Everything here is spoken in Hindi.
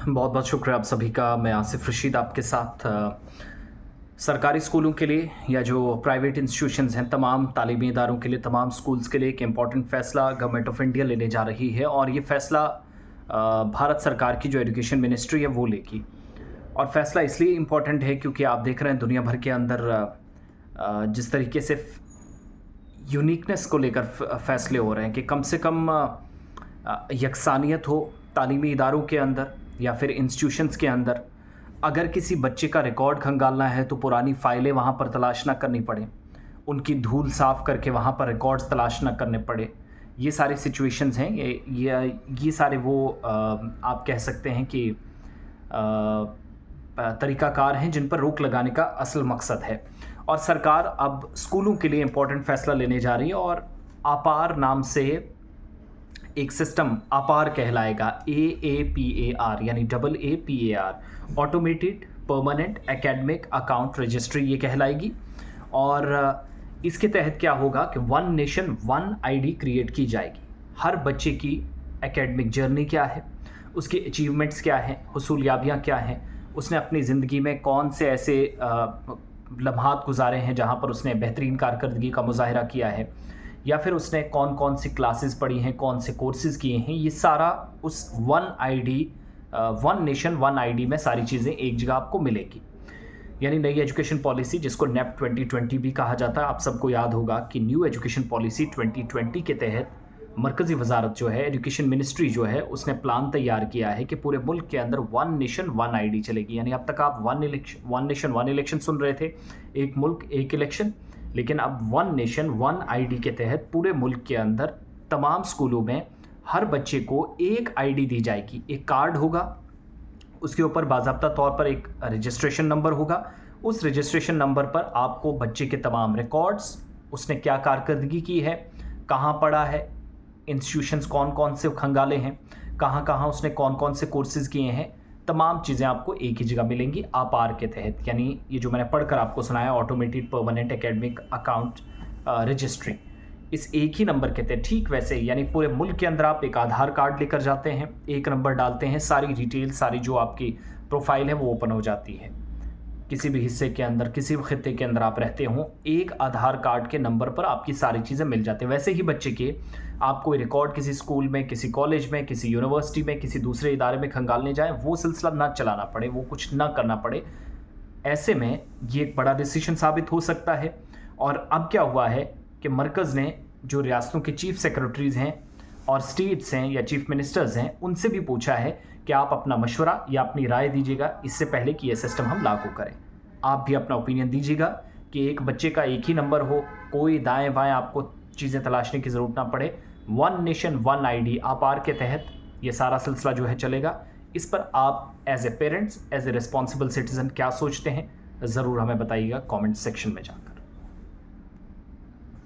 बहुत बहुत शुक्रिया आप सभी का। मैं आसिफ रशीद आपके साथ सरकारी स्कूलों के लिए या जो प्राइवेट इंस्टीट्यूशंस हैं, तमाम तालीमी इदारों के लिए, तमाम स्कूल्स के लिए एक इम्पॉर्टेंट फ़ैसला गवर्नमेंट ऑफ इंडिया लेने जा रही है। और ये फ़ैसला भारत सरकार की जो एजुकेशन मिनिस्ट्री है वो लेगी। और फ़ैसला इसलिए इम्पॉर्टेंट है क्योंकि आप देख रहे हैं दुनिया भर के अंदर जिस तरीके से यूनिकनेस को लेकर फ़ैसले हो रहे हैं कि कम से कम यकसानियत हो तालीमी इदारों के अंदर या फिर इंस्टीट्यूशंस के अंदर। अगर किसी बच्चे का रिकॉर्ड खंगालना है तो पुरानी फ़ाइलें वहाँ पर तलाश ना करनी पड़े, उनकी धूल साफ़ करके वहाँ पर रिकॉर्ड्स तलाश ना करने पड़े। ये सारी सिचुएशंस हैं, ये सारे वो आप कह सकते हैं कि तरीक़ाकार हैं जिन पर रोक लगाने का असल मकसद है। और सरकार अब स्कूलों के लिए इम्पोर्टेंट फ़ैसला लेने जा रही है और आपार नाम से एक सिस्टम आपार कहलाएगा, AAPAR यानी AAPAR, automated permanent academic account registry ये कहलाएगी। और इसके तहत क्या होगा कि one nation one ID create की जाएगी। हर बच्चे की एकेडमिक जर्नी क्या है, उसकी अचीवमेंट्स क्या हैं, हुसूलियाबियाँ क्या हैं, उसने अपनी ज़िंदगी में कौन से ऐसे लम्हात गुजारे हैं जहाँ पर उसने बेहतरीन कारकर्दगी का मुजाहरा किया है, या फिर उसने कौन कौन सी क्लासेस पढ़ी हैं, कौन से कोर्सेज़ किए हैं। ये सारा उस one ID, one nation one ID में सारी चीज़ें एक जगह आपको मिलेगी। यानी नई एजुकेशन पॉलिसी, जिसको NEP 2020 भी कहा जाता है। आप सबको याद होगा कि न्यू एजुकेशन पॉलिसी 2020 के तहत मरकज़ी वजारत जो है, एजुकेशन मिनिस्ट्री जो है, उसने प्लान तैयार किया है कि पूरे मुल्क के अंदर वन नेशन वन आईडी चलेगी। यानी अब तक आप वन नेशन वन इलेक्शन सुन रहे थे, एक मुल्क एक इलेक्शन, लेकिन अब वन नेशन वन आईडी के तहत पूरे मुल्क के अंदर तमाम स्कूलों में हर बच्चे को एक आईडी दी जाएगी। एक कार्ड होगा, उसके ऊपर बाज़ाब्ता तौर पर एक रजिस्ट्रेशन नंबर होगा। उस रजिस्ट्रेशन नंबर पर आपको बच्चे के तमाम रिकॉर्ड्स, उसने क्या कारकर्दगी की है, कहाँ पढ़ा है, इंस्टीट्यूशंस कौन कौन से खंगाले हैं, कहाँ कहाँ उसने कौन कौन से कोर्सेज़ किए हैं, तमाम चीज़ें आपको एक ही जगह मिलेंगी आपार के तहत। यानी ये जो मैंने पढ़कर आपको सुनाया, automated permanent academic account registry, इस एक ही नंबर के तहत, ठीक वैसे ही यानी पूरे मुल्क के अंदर आप एक आधार कार्ड लेकर जाते हैं, एक नंबर डालते हैं, सारी डिटेल, सारी जो आपकी प्रोफाइल है वो ओपन हो जाती है। किसी भी हिस्से के अंदर, किसी भी खित्ते के अंदर आप रहते हों, एक आधार कार्ड के नंबर पर आपकी सारी चीज़ें मिल जाती हैं। वैसे ही बच्चे के आप कोई रिकॉर्ड किसी स्कूल में, किसी कॉलेज में, किसी यूनिवर्सिटी में, किसी दूसरे इदारे में खंगालने जाएँ, वो सिलसिला ना चलाना पड़े, वो कुछ ना करना पड़े। ऐसे में ये एक बड़ा डिसीजन साबित हो सकता है। और अब क्या हुआ है कि मरकज़ ने जो रियासतों के चीफ़ सेक्रेटरीज़ हैं और स्टेट्स हैं या चीफ़ मिनिस्टर्स हैं, उनसे भी पूछा है कि आप अपना मशवरा या अपनी राय दीजिएगा इससे पहले कि यह सिस्टम हम लागू करें। आप भी अपना ओपिनियन दीजिएगा कि एक बच्चे का एक ही नंबर हो, कोई दाएँ बाएँ आपको चीज़ें तलाशने की ज़रूरत ना पड़े। वन नेशन वन आईडी आपार के तहत ये सारा सिलसिला जो है चलेगा। इस पर आप as a parents, as a responsible citizen क्या सोचते हैं, ज़रूर हमें बताइएगा कमेंट सेक्शन में जाकर।